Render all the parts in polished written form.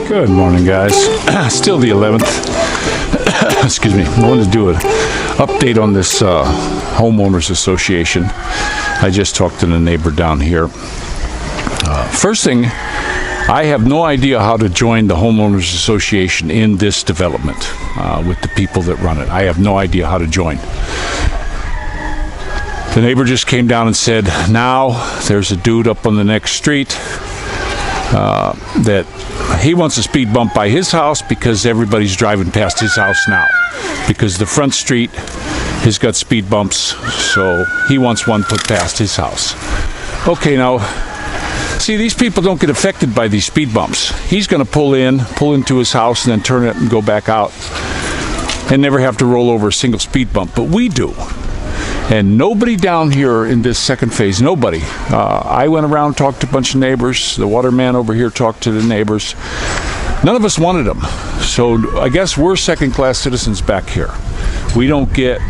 Good morning, guys. Still the 11th. Excuse me. I wanted to do an update on this Homeowners Association. I just talked to the neighbor down here. First thing, I have no idea how to join the Homeowners Association in this development with the people that run it. I have no idea how to join. The neighbor just came down and said, now there's a dude up on the next street that he wants a speed bump by his house because everybody's driving past his house now. Because the front street has got speed bumps, so he wants one put past his house. Okay, now, see, these people don't get affected by these speed bumps. He's going to pull into his house and then turn it and go back out and never have to roll over a single speed bump, but we do. And nobody down here in this second phase, nobody. I went around, talked to a bunch of neighbors. The water man over here talked to the neighbors. None of us wanted them. So I guess we're second-class citizens back here. We don't get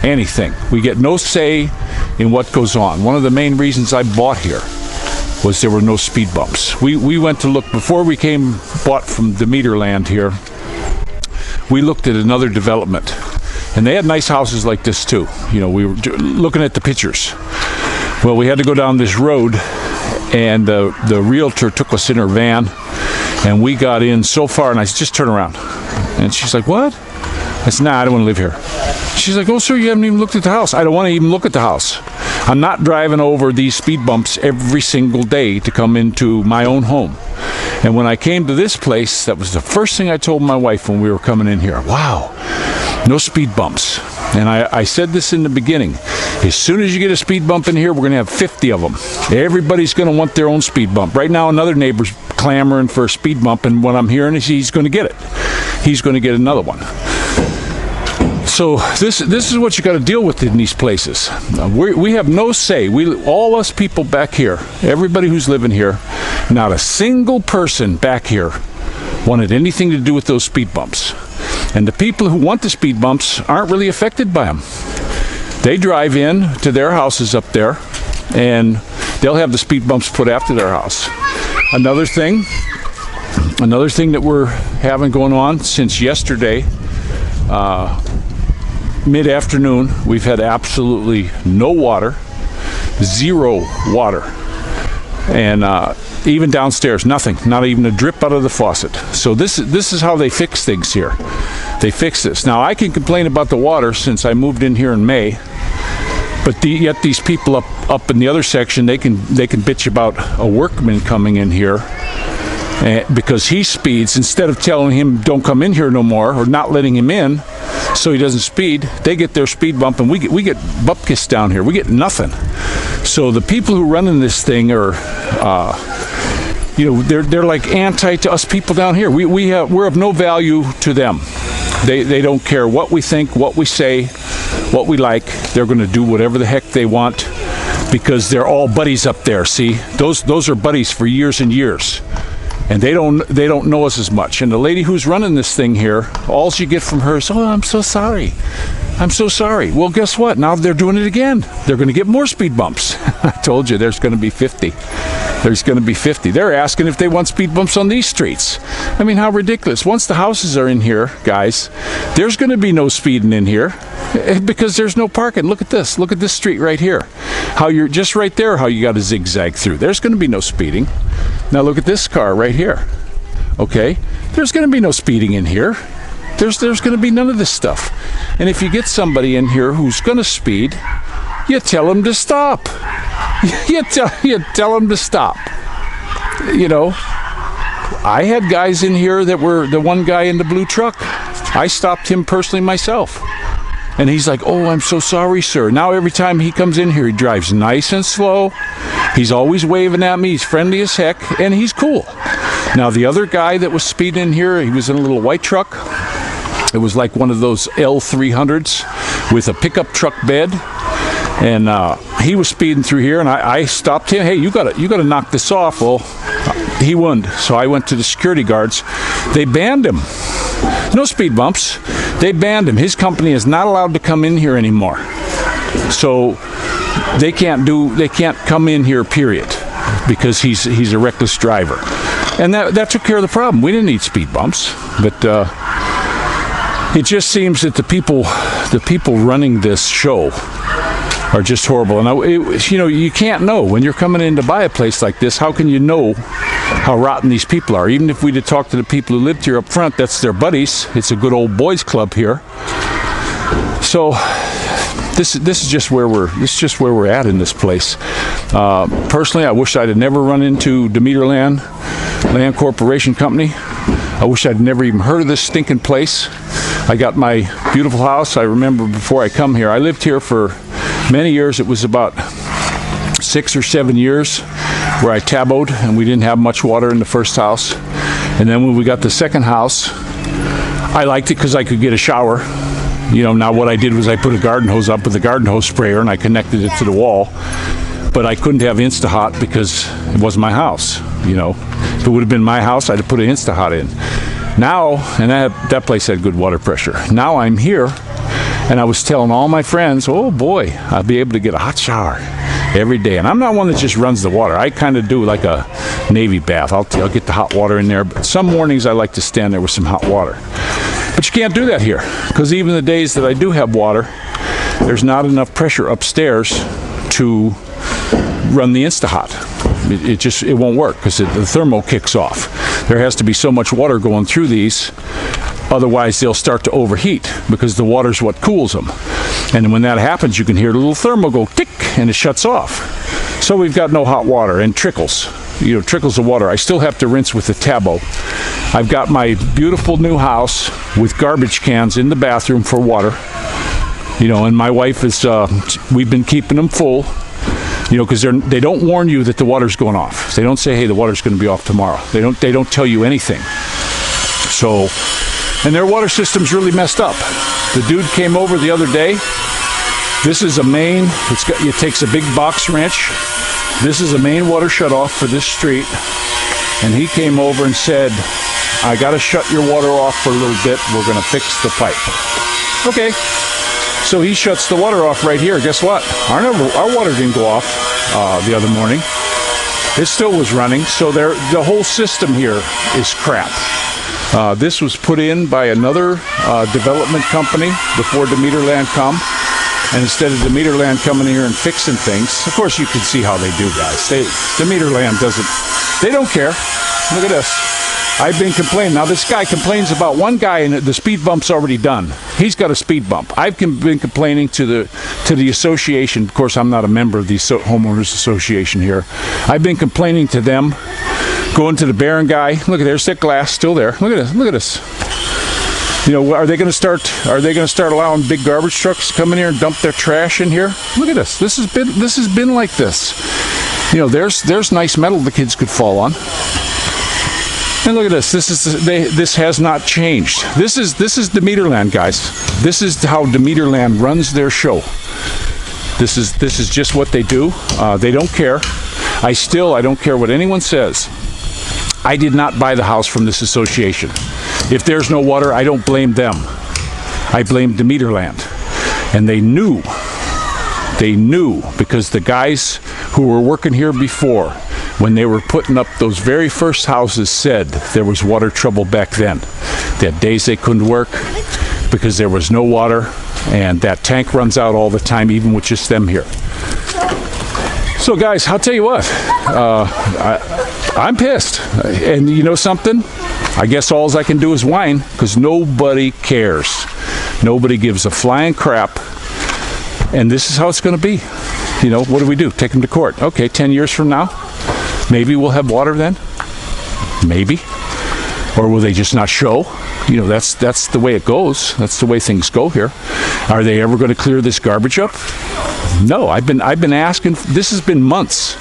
anything. We get no say in what goes on. One of the main reasons I bought here was there were no speed bumps. We went to look, before we bought from the meter land here, we looked at another development. And they had nice houses like this too. You know, we were looking at the pictures. Well, we had to go down this road, and the realtor took us in her van, and we got in so far, and I said, just turn around. And she's like, what? I said, nah, I don't want to live here. She's like, oh, sir, you haven't even looked at the house. I don't want to even look at the house. I'm not driving over these speed bumps every single day to come into my own home. And when I came to this place, that was the first thing I told my wife when we were coming in here. Wow. No speed bumps. And I said this in the beginning. As soon as you get a speed bump in here, we're going to have 50 of them. Everybody's going to want their own speed bump. Right now, another neighbor's clamoring for a speed bump, and what I'm hearing is he's going to get it. He's going to get another one. So this is what you got to deal with in these places. We have no say. All us people back here, everybody who's living here, not a single person back here wanted anything to do with those speed bumps. And the people who want the speed bumps aren't really affected by them. They drive in to their houses up there, and they'll have the speed bumps put after their house. Another thing that we're having going on since yesterday, mid-afternoon, we've had absolutely no water, zero water. And even downstairs, nothing, not even a drip out of the faucet. So this is how they fix things here. They fix this. Now, I can complain about the water since I moved in here in May, but yet these people up in the other section, they can bitch about a workman coming in here because he speeds. Instead of telling him don't come in here no more or not letting him in so he doesn't speed, they get their speed bump, and we get bupkis down here. We get nothing. So the people who run in this thing are, they're like anti to us people down here. We're of no value to them. They don't care what we think, what we say, what we like. They're going to do whatever the heck they want because they're all buddies up there. See, those are buddies for years and years, and they don't know us as much. And the lady who's running this thing here, all you get from her is, "Oh, I'm so sorry. I'm so sorry." Well, guess what? Now they're doing it again. They're going to get more speed bumps. I told you there's going to be 50. There's going to be 50. They're asking if they want speed bumps on these streets. I mean, how ridiculous. Once the houses are in here, guys, there's going to be no speeding in here because there's no parking. Look at this. Look at this street right here. How you're just right there, how you got to zigzag through. There's going to be no speeding. Now look at this car right here. Okay? There's going to be no speeding in here. There's going to be none of this stuff. And if you get somebody in here who's going to speed, you tell them to stop. You tell them to stop. You know, I had guys in here that were the one guy in the blue truck. I stopped him personally myself. And he's like, "Oh, I'm so sorry, sir." Now every time he comes in here, he drives nice and slow. He's always waving at me. He's friendly as heck, and he's cool. Now the other guy that was speeding in here, he was in a little white truck. It was like one of those L300s with a pickup truck bed. And he was speeding through here, and I stopped him. "Hey, you gotta knock this off." Well, he wouldn't. So I went to the security guards. They banned him. No speed bumps. They banned him. His company is not allowed to come in here anymore. So they can't come in here, period, because he's a reckless driver. And that took care of the problem. We didn't need speed bumps, but it just seems that the people running this show are just horrible. And you can't know when you're coming in to buy a place like this. How can you know how rotten these people are? Even if we'd have talked to the people who lived here up front, that's their buddies. It's a good old boys club here. So this is just where we're at in this place. Personally, I wish I'd have never run into Demeter Land Corporation Company. I wish I'd never even heard of this stinking place. I got my beautiful house. I remember before I come here, I lived here for many years. It was about 6 or 7 years where I tabooed, and we didn't have much water in the first house. And then when we got the second house, I liked it because I could get a shower. Now what I did was I put a garden hose up with a garden hose sprayer, and I connected it to the wall. But I couldn't have Insta-Hot because it wasn't my house. If it would have been my house, I'd have put an Insta-Hot in. Now, and that place had good water pressure. Now I'm here, and I was telling all my friends, oh boy, I'll be able to get a hot shower every day. And I'm not one that just runs the water. I kind of do like a Navy bath. I'll get the hot water in there. But some mornings I like to stand there with some hot water. But you can't do that here, because even the days that I do have water, there's not enough pressure upstairs to run the Insta-Hot. It won't work because the thermal kicks off. There has to be so much water going through these, otherwise they'll start to overheat because the water's what cools them. And when that happens, you can hear the little thermal go tick, and it shuts off. So we've got no hot water, and trickles of water. I still have to rinse with the Tabo. I've got my beautiful new house with garbage cans in the bathroom for water. And my wife is, we've been keeping them full. Because they don't warn you that the water's going off. They don't say, hey, the water's going to be off tomorrow. They don't tell you anything. So, and their water system's really messed up. The dude came over the other day. This is a main. It takes a big box wrench. This is a main water shutoff for this street. And he came over and said, I got to shut your water off for a little bit. We're going to fix the pipe. Okay. So he shuts the water off right here. Guess what? Our water didn't go off the other morning. It still was running. So the whole system here is crap. This was put in by another development company before Demeter Land come. And instead of Demeter Land coming here and fixing things, of course you can see how they do, guys. Demeter Land they don't care. Look at this. I've been complaining. Now, this guy complains about one guy, and the speed bump's already done. He's got a speed bump. I've been complaining to the association. Of course, I'm not a member of the Homeowners Association here. I've been complaining to them, going to the Barron guy. Look at there's that glass still there. Look at this. Look at this. Are they going to start allowing big garbage trucks to come in here and dump their trash in here? Look at this. This has been like this. There's nice metal the kids could fall on. And look at this. This has not changed. This is Demeter Land, guys. This is how Demeter Land runs their show. This is just what they do. They don't care. I don't care what anyone says. I did not buy the house from this association. If there's no water, I don't blame them. I blame Demeter Land. And they knew because the guys who were working here before, when they were putting up those very first houses, said there was water trouble back then. They had days they couldn't work because there was no water, and that tank runs out all the time, even with just them here. So guys, I'll tell you what, I'm pissed. And you know something? I guess all I can do is whine, because nobody cares. Nobody gives a flying crap. And this is how it's going to be. What do we do? Take them to court. Okay, 10 years from now, maybe we'll have water then. Maybe. Or will they just not show? That's the way it goes. That's the way things go here. Are they ever going to clear this garbage up? No, I've been asking. This has been months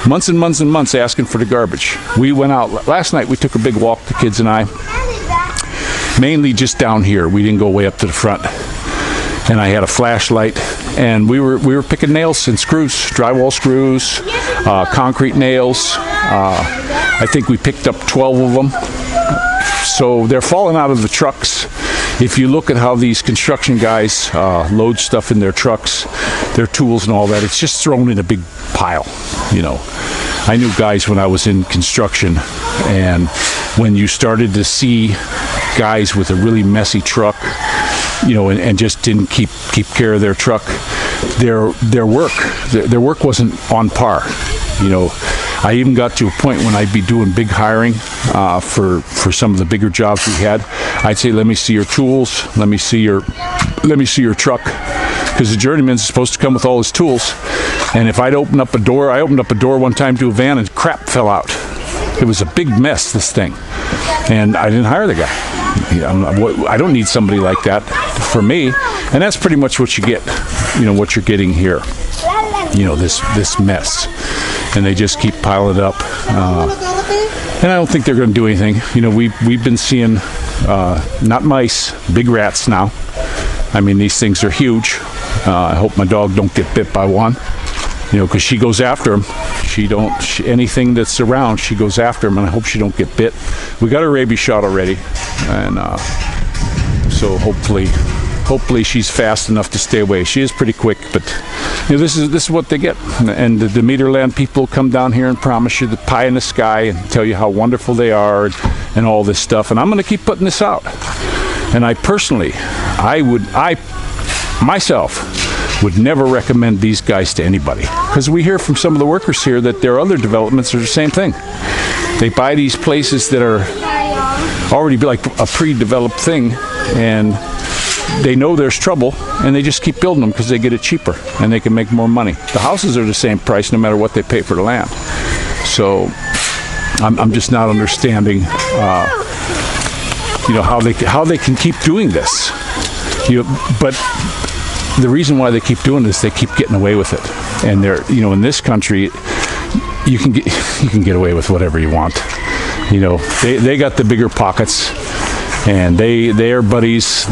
and months asking for the garbage. We went out last night. We took a big walk, the kids and I, mainly just down here. We didn't go way up to the front. And I had a flashlight, and we were picking nails and screws, drywall screws, concrete nails. I think we picked up 12 of them. So they're falling out of the trucks. if you look at how these construction guys load stuff in their trucks, their tools and all that, it's just thrown in a big pile, you know. I knew guys when I was in construction, and when you started to see guys with a really messy truck, you know, and just didn't keep care of their truck, their work wasn't on par, you know. I even got to a point when I'd be doing big hiring for some of the bigger jobs we had. I'd say, let me see your tools, let me see your truck, because the journeyman's supposed to come with all his tools. And if I'd open up a door, I opened up a door one time to a van and crap fell out. It was a big mess, this thing, and I didn't hire the guy. I don't need somebody like that for me, and that's pretty much what you get, you know, what you're getting here, you know, this mess. And they just keep piling it up, and I don't think they're going to do anything. You know, we've been seeing not mice, big rats now. I mean, these things are huge. I hope my dog don't get bit by one, you know, because she goes after them. Anything that's around, she goes after them, and I hope she don't get bit. We got her rabies shot already, and so hopefully she's fast enough to stay away. She is pretty quick, but you know, this is what they get. And the Meterland people come down here and promise you the pie in the sky and tell you how wonderful they are and all this stuff. And I'm going to keep putting this out. And I personally, I myself would never recommend these guys to anybody, because we hear from some of the workers here that their other developments are the same thing. They buy these places that are already like a pre-developed thing, and they know there's trouble, and they just keep building them because they get it cheaper and they can make more money. The houses are the same price no matter what they pay for the land. So I'm just not understanding, you know, how they can keep doing this. You know, but the reason why they keep doing this, they keep getting away with it. And they're, you know, in this country, you can get away with whatever you want. You know, they got the bigger pockets. And they're buddies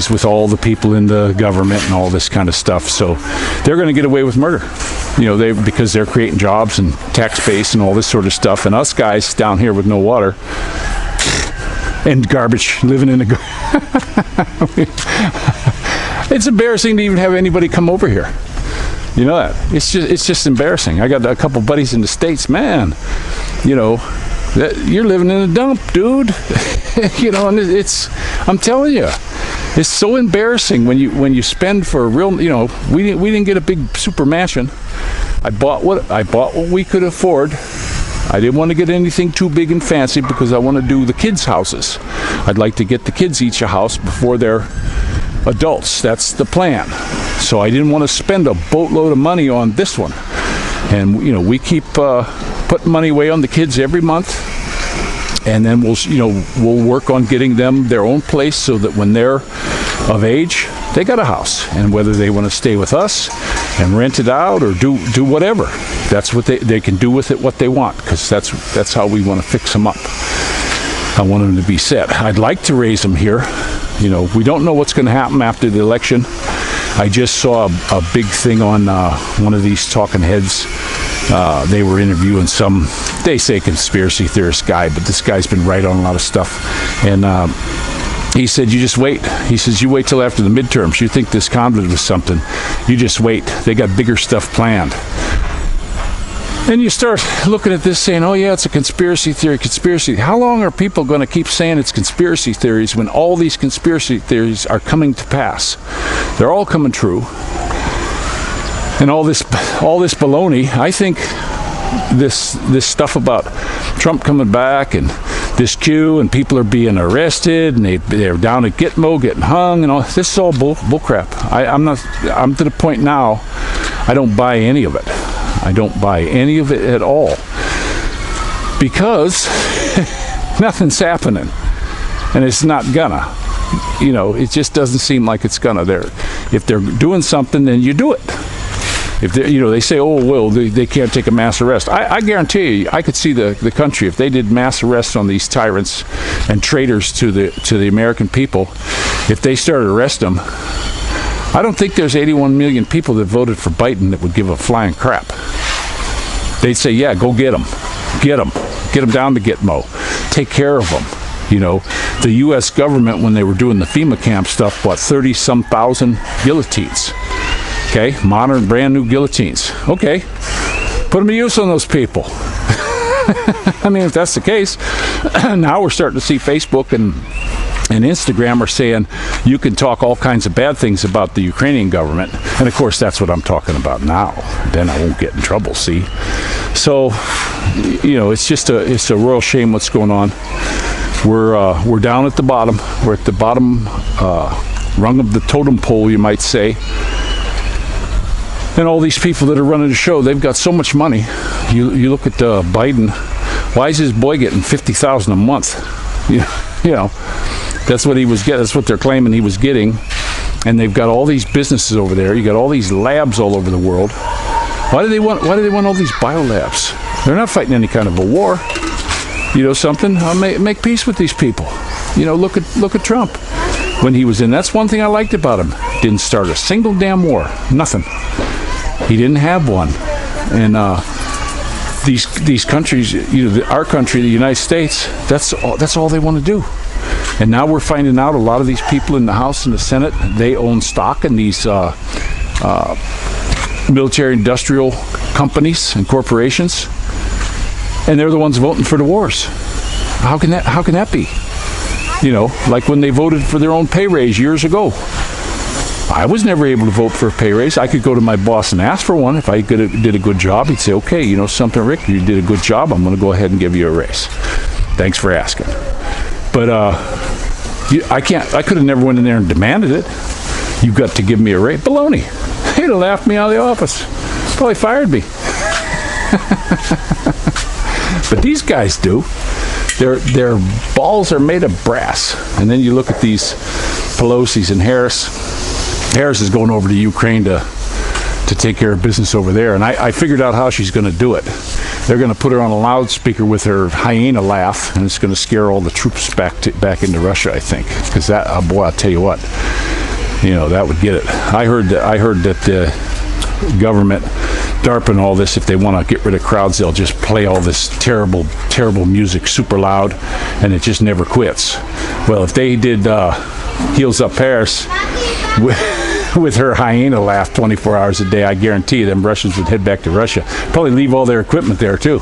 with all the people in the government and all this kind of stuff. So they're going to get away with murder, you know, because they're creating jobs and tax base and all this sort of stuff. And us guys down here with no water and garbage, living in a it's embarrassing to even have anybody come over here. You know that. It's just embarrassing. I got a couple buddies in the States, man. You know, you're living in a dump, dude. You know, and I'm telling you, it's so embarrassing when you spend for a real, you know, we didn't get a big super mansion. I bought what we could afford. I didn't want to get anything too big and fancy because I want to do the kids' houses. I'd like to get the kids each a house before they're adults. That's the plan. So I didn't want to spend a boatload of money on this one. And, you know, we keep putting money away on the kids every month. And then we'll work on getting them their own place so that when they're of age, they got a house. And whether they want to stay with us and rent it out or do whatever, that's what they can do with it what they want, because that's how we want to fix them up. I want them to be set. I'd like to raise them here. You know, we don't know what's going to happen after the election. I just saw a big thing on one of these talking heads. They were interviewing some, they say conspiracy theorist guy, but this guy's been right on a lot of stuff. And he said, you just wait. He says, you wait till after the midterms. You think this convent was something. You just wait. They got bigger stuff planned. And you start looking at this saying, oh yeah, it's a conspiracy theory, conspiracy. How long are people going to keep saying it's conspiracy theories when all these conspiracy theories are coming to pass? They're all coming true. And all this baloney, I think this stuff about Trump coming back and this queue and people are being arrested and they're down at Gitmo getting hung and all, this is all bull crap. I'm to the point now, I don't buy any of it. I don't buy any of it at all, because nothing's happening, and it's not gonna. You know, it just doesn't seem like it's gonna. If they're doing something, then you do it. If they, you know, they say, oh well, they can't take a mass arrest. I guarantee you, I could see the country if they did mass arrests on these tyrants and traitors to the American people. If they started arresting them, I don't think there's 81 million people that voted for Biden that would give a flying crap. They'd say, yeah, go get them. Get them down to Gitmo. Take care of them. You know, the U.S. government, when they were doing the FEMA camp stuff, bought 30-some thousand guillotines. Okay, modern, brand new guillotines. Okay, put them to use on those people. I mean, if that's the case, now we're starting to see Facebook and Instagram are saying you can talk all kinds of bad things about the Ukrainian government, and of course that's what I'm talking about now. Then I won't get in trouble. See, so it's a royal shame what's going on. We're down at the bottom. We're at the bottom rung of the totem pole, you might say. And all these people that are running the show, they've got so much money. You look at Biden. Why is his boy getting $50,000 a month? You know, that's what he was getting. That's what they're claiming he was getting. And they've got all these businesses over there. You got all these labs all over the world. Why do they want all these biolabs? They're not fighting any kind of a war. You know something? Make peace with these people. You know, look at Trump when he was in. That's one thing I liked about him. Didn't start a single damn war. Nothing. He didn't have one. And these countries, our country, the United States, that's all they want to do. And now we're finding out a lot of these people in the House and the Senate, they own stock in these military industrial companies and corporations, and they're the ones voting for the wars. How can that be? Like when they voted for their own pay raise years ago. I was never able to vote for a pay raise. I could go to my boss and ask for one. If I did a good job, he'd say, okay, something, Rick, you did a good job. I'm going to go ahead and give you a raise. Thanks for asking. But I could have never went in there and demanded it. You got to give me a raise. Baloney. They'd have laughed me out of the office. Probably fired me. But these guys do. Their balls are made of brass. And then you look at these Pelosi's and Harris. Harris is going over to Ukraine to take care of business over there. And I figured out how she's going to do it. They're going to put her on a loudspeaker with her hyena laugh, and it's going to scare all the troops back into Russia, I think. Because that, boy, I'll tell you what, that would get it. I heard that the government, DARPA and all this, if they want to get rid of crowds, they'll just play all this terrible, terrible music super loud, and it just never quits. Well, if they did Heels Up Paris with her hyena laugh 24 hours a day, I guarantee you them Russians would head back to Russia. Probably leave all their equipment there too.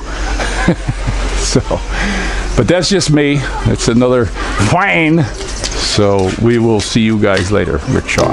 But that's just me. It's another whine. So we will see you guys later. Rick Shaw.